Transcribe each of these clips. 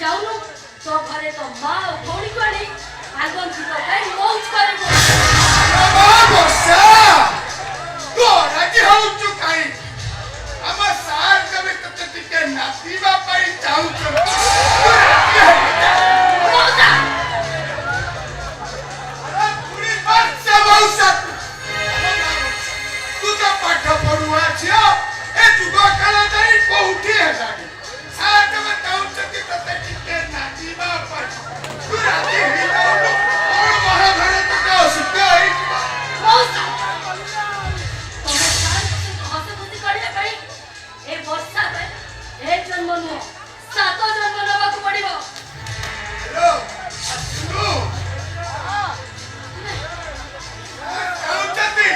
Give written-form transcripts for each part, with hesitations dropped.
जाऊनु तो घरे तो माँ और भौणी को आनी आगन की तो कहीं मौज करे को बसा तो राजी हो चुकाई हम सार कभी तते टिके नातीबा पाई जाऊ चुका मौजा अरे पूरी बात से मौसा तू तो पाठ पढुआ छियो ए जुगा काला जाई कोठी है जागी सार कभी जाऊ चुकी तते टिके नातीबा पर तू राजी ही जाऊ और महाभारत का सिपाही मौजा तुम्हें सार से हंस खुशी करले कहीं ए वर्षा में ए जन्म नु सातो जन्म नबा को पड़िबो हेलो सुनो जाऊ चुकी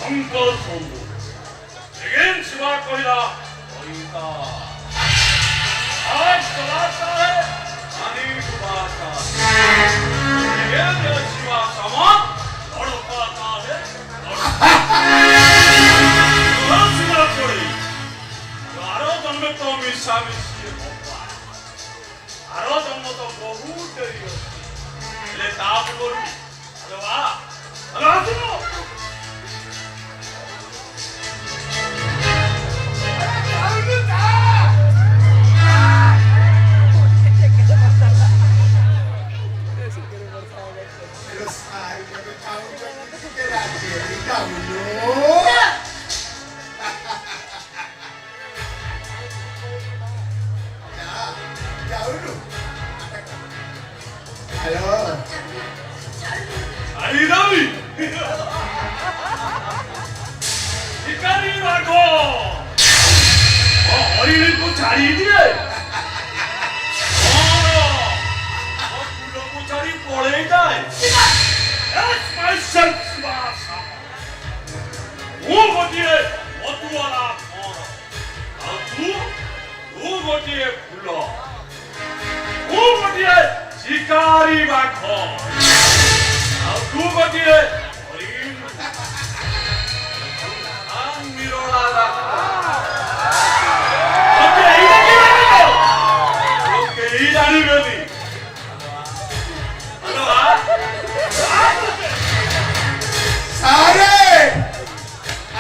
अंकल सोमू लेकिन शिवा कोयला कोयता आज चलाता है पानी डुबाता है लेकिन शिवा सामान लड़काता है शिवा कोई आरो जन्म तो मिशा मिशी होगा आरो जन्म तो बहुत देरी होती ले ताप करू अरे वाह अरे सुनो Aridami! Ikari rago! 어린이 꼭 자리 뒤에! 굴러고 자리 보내다! That's my son, Tsubasa! 오거지에 어두워라 걸어! 오거지에 굴러! 오거지에 시카리가 커! 오거지에 어린 안 밀어라라! सारे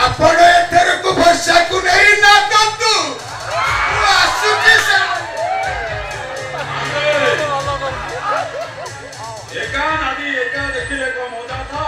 आपण एथर को भरसा को नहीं ना तू आसु के एका नदी एका देखिले को मजा था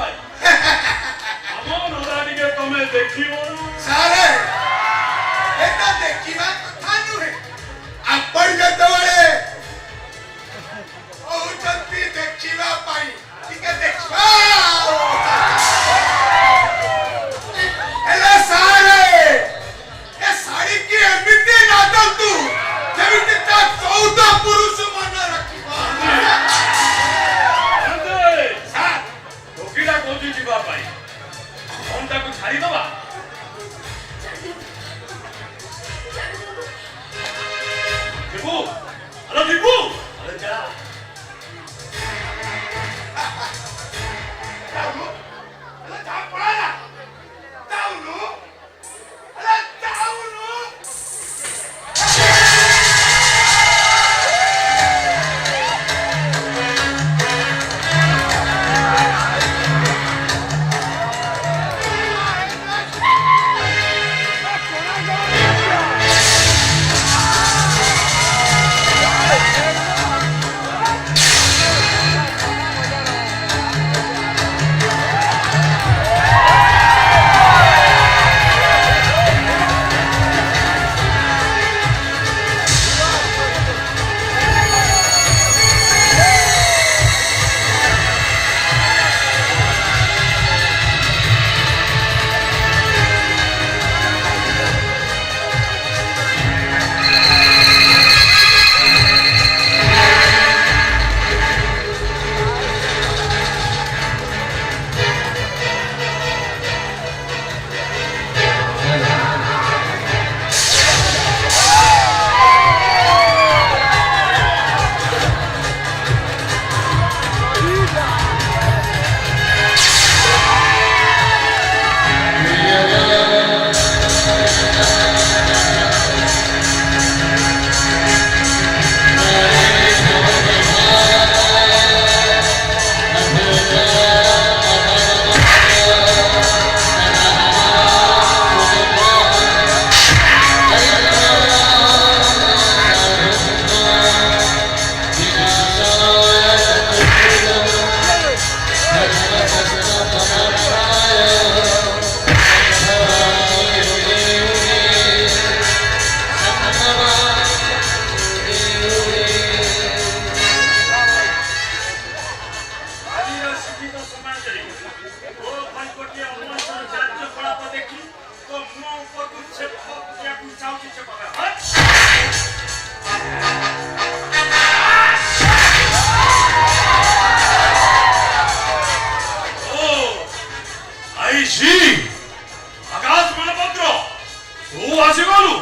तू आसीगलु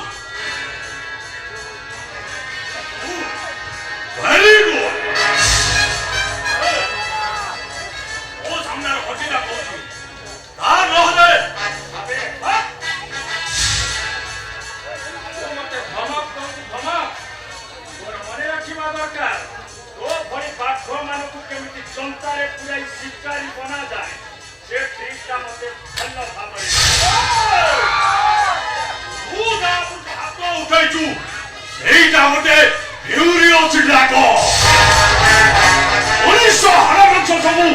वेरी गुड ओ सामने घटिला कहू ता नहले अबे मते धमक धमक तोर मने रखिबा दरकार तो भरी पाठ मानकु केमिति जनतारे पुराई शिकारी बना जाए से ठीकटा मते भन्न भाबरे तू हाथ उठाइछु ସେଇଟା ଗୋଟେ ଭିଉରିଓ ଚିଲାକ ମଣିଷ ହାଡ଼ ମାଂସ ସବୁ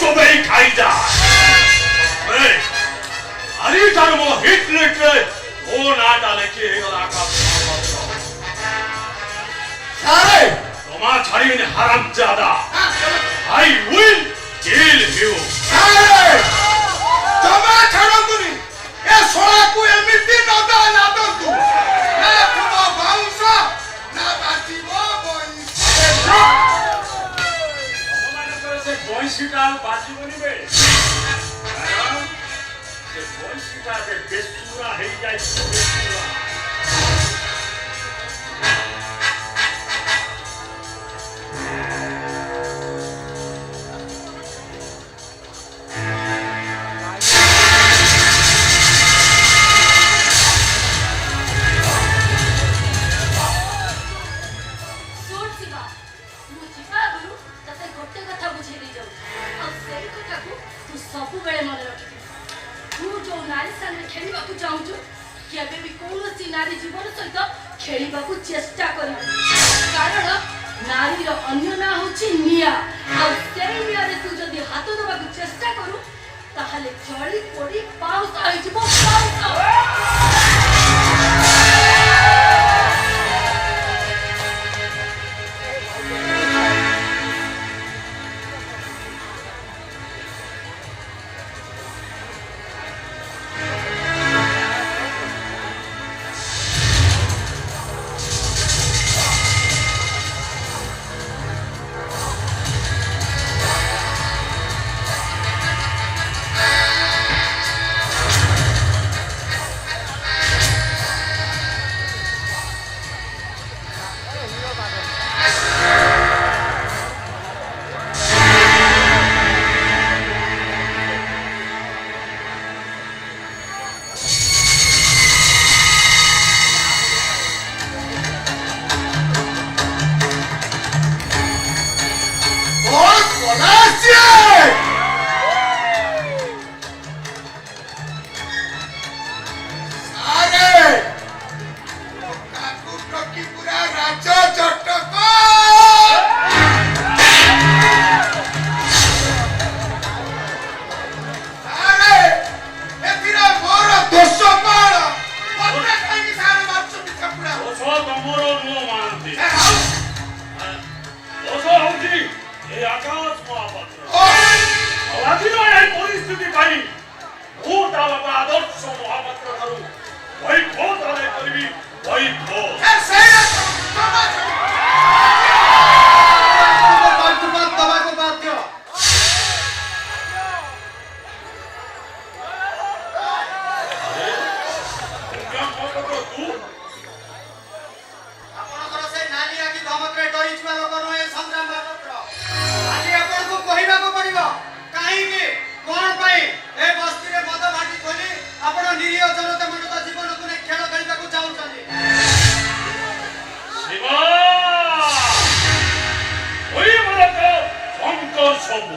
ଚୋବେଇ ଖାଇଯା ଆଜିଠାରୁ ମୋ ହିଟ୍ ଲିଷ୍ଟରେ ମୋ ନାଁଟା ଲେଖି ହେଇଗଲା सारे ତମା ଛାଡ଼ିବିନି ହାରାମ ଜାଦା ଆଇ ୱିଲ୍ କିଲ୍ ୟୁ सारे जमा छाड़तुनी ए सोळाकू एमिति नदा नादतु ना तुम बाउंस ना बाजीबो बइस ତମମାନଙ୍କର ସେ ବଇଁଶୀଟା ଆଉ ବାଜିବନି ବେ କାରଣ ସେ ବଇଁଶୀଟା ଏବେ ବେସୁରା ହେଇଯାଇଛି ବେସୁରା ଶୁଣ ଶିବା, ମୁଁ ଯିବା ଆଗରୁ ତତେ ଗୋଟେ କଥା ବୁଝେଇ ଦେଇ ଯାଉଛି ଆଉ ସେଇ କଥାକୁ ତୁ ସବୁବେଳେ ମନେ ରଖିବୁ। ତୁ ଯୋଉ ନାରୀ ସାଙ୍ଗରେ ଖେଳିବାକୁ ଚାହୁଁଛୁ କେବେ ବି କୌଣସି ନାରୀ ଜୀବନ ସହିତ ଖେଳିବାକୁ ଚେଷ୍ଟା କରିବୁ କାରଣ ନାରୀର ଅନ୍ୟ ନାଁ ହେଉଛି ନିଆଁ ଆଉ ସେଇ ନିଆଁରେ ତୁ ଯଦି ହାତ ଦେବାକୁ ଚେଷ୍ଟା କରୁ ତାହେଲେ ଜଳି ପୋଡ଼ି ପାଉଁଶ ହେଇଯିବ ପାଉଁଶ। बहुत बोलासिए सारे काकू टोकी पूरा राजा जटक सारे एथिरा मोर दोष मार पत्ता काई सारे मारछ पिछा पूरा ଦୋଷ ତମର ନୁହଁ ମାନନ୍ତି ए हाउ ଦୋଷ ହଉଛି ଏ ଆକାଶ ମହାପାତ୍ର ओ ଆଉ ଆଜିର ଏହି ପରିସ୍ଥିତି ପାଇଁ ମୁଁ ତା ବାପା ଆଦର୍ଶ ମହାପାତ୍ର ଠାରୁ ବୈଠୋତ ଆଦାୟ କରିବି ବୈଠୋତ ए सही तमा ଦବାକୁ ବାଧ୍ୟ ତୁ ଆପଣଙ୍କର ସେ ନାଲି ଆଖି ଧମକରେ ଡରିଥିବା ଲୋକ ନୁହେଁ ସଂଗ୍ରାମ ମହାପାତ୍ର ଆଜି ଆପଣଙ୍କୁ କହିବାକୁ ପଡିବ କାହିଁକି କଣ ପାଇଁ ଏ ବସ୍ତିରେ ମଦ ଭାଟି ଖୋଲି ଆପଣ ନିରୀହ ଜନତା ମାନଙ୍କ ଜୀବନକୁ ନେଇ ଖେଳ ଖେଳିବାକୁ ଚାହୁଁଛନ୍ତି ଶିବା ওই মরক শঙ্কর সবু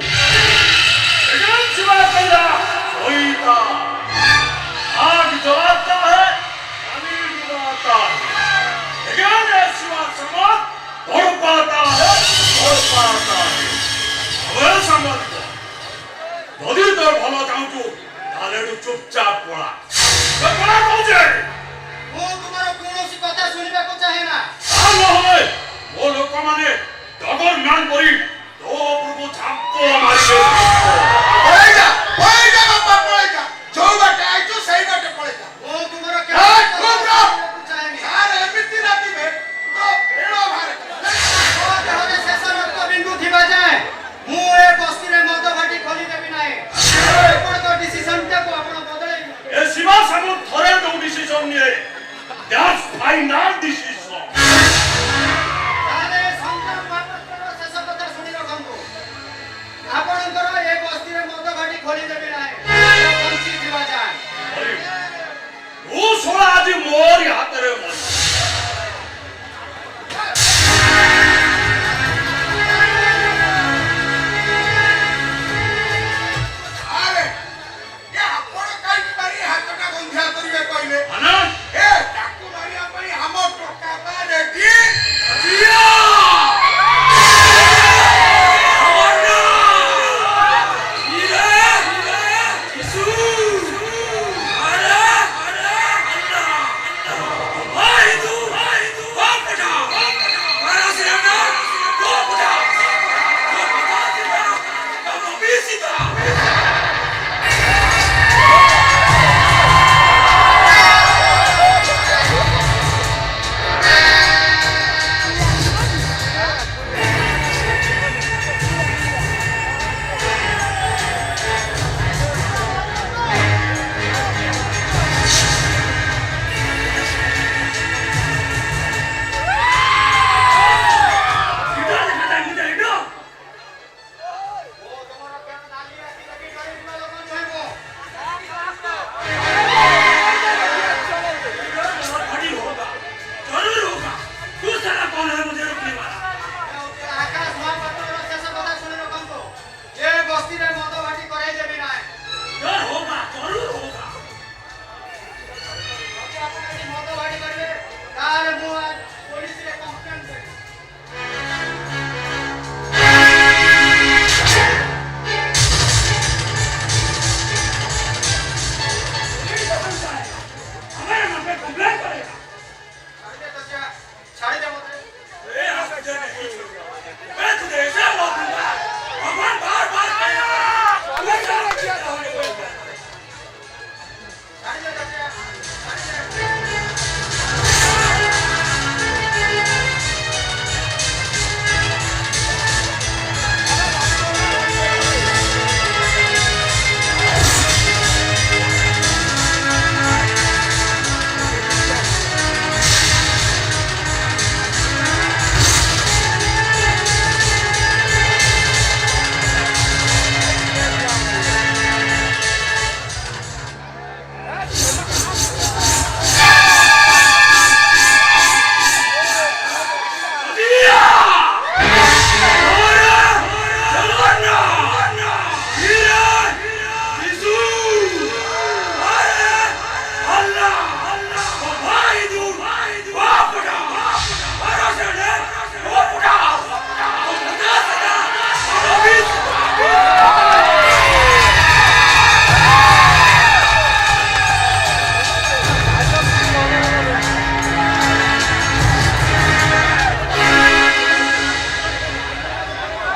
এখান শিবা কইরা ওইটা आग जलाता है पानी डुबाता है এখানে শিবা সমাজ ভরপাতা है ওই সমাজ যদি তোর ভালো চাহুଛୁ তাহলে একটু চুপচাপ পড়া পড়া কହୁଛେ ମୁଁ ତୁମର କୌଣସି କଥା ଶୁଣିବାକୁ ଚାହେଁ ନା ତା ନହେଲେ ମୋ ଲୋକମାନେ ଡଗର ମ୍ୟାନ ପରି ତୋ ଉପରକୁ ଝାମ୍ପ ମାରିବେ पळेजा बापा पळेजा जो बाटे आइছো ସେଇ ବାଟେ ପଳେजा ମୁଁ ତୁମର ଏ, ଚୁପ୍ ରହ। ଶୁଣିବାକୁ ଚାହେଁନି ସାରେ ଏମିତି ରାତିବେ ତ ଭେଳ ବାହାରେ ମୋ ଦେହରେ ଶେଷ ରକ୍ତ ବିନ୍ଦୁ ଥିବା ଯାଏଁ ମୁଁ ଏ ବସ୍ତିରେ ମଦ ଭାଟି ଖୋଲିଦେବି ନାହିଁ ଆପଣଙ୍କ ଡିସିସନଟାକୁ ଆପଣ ବଦଳେଇବେ ଏ ଶିବା ସାଙ୍ଗ ଥରେ ଯୋଉ ଡିସିସନ I not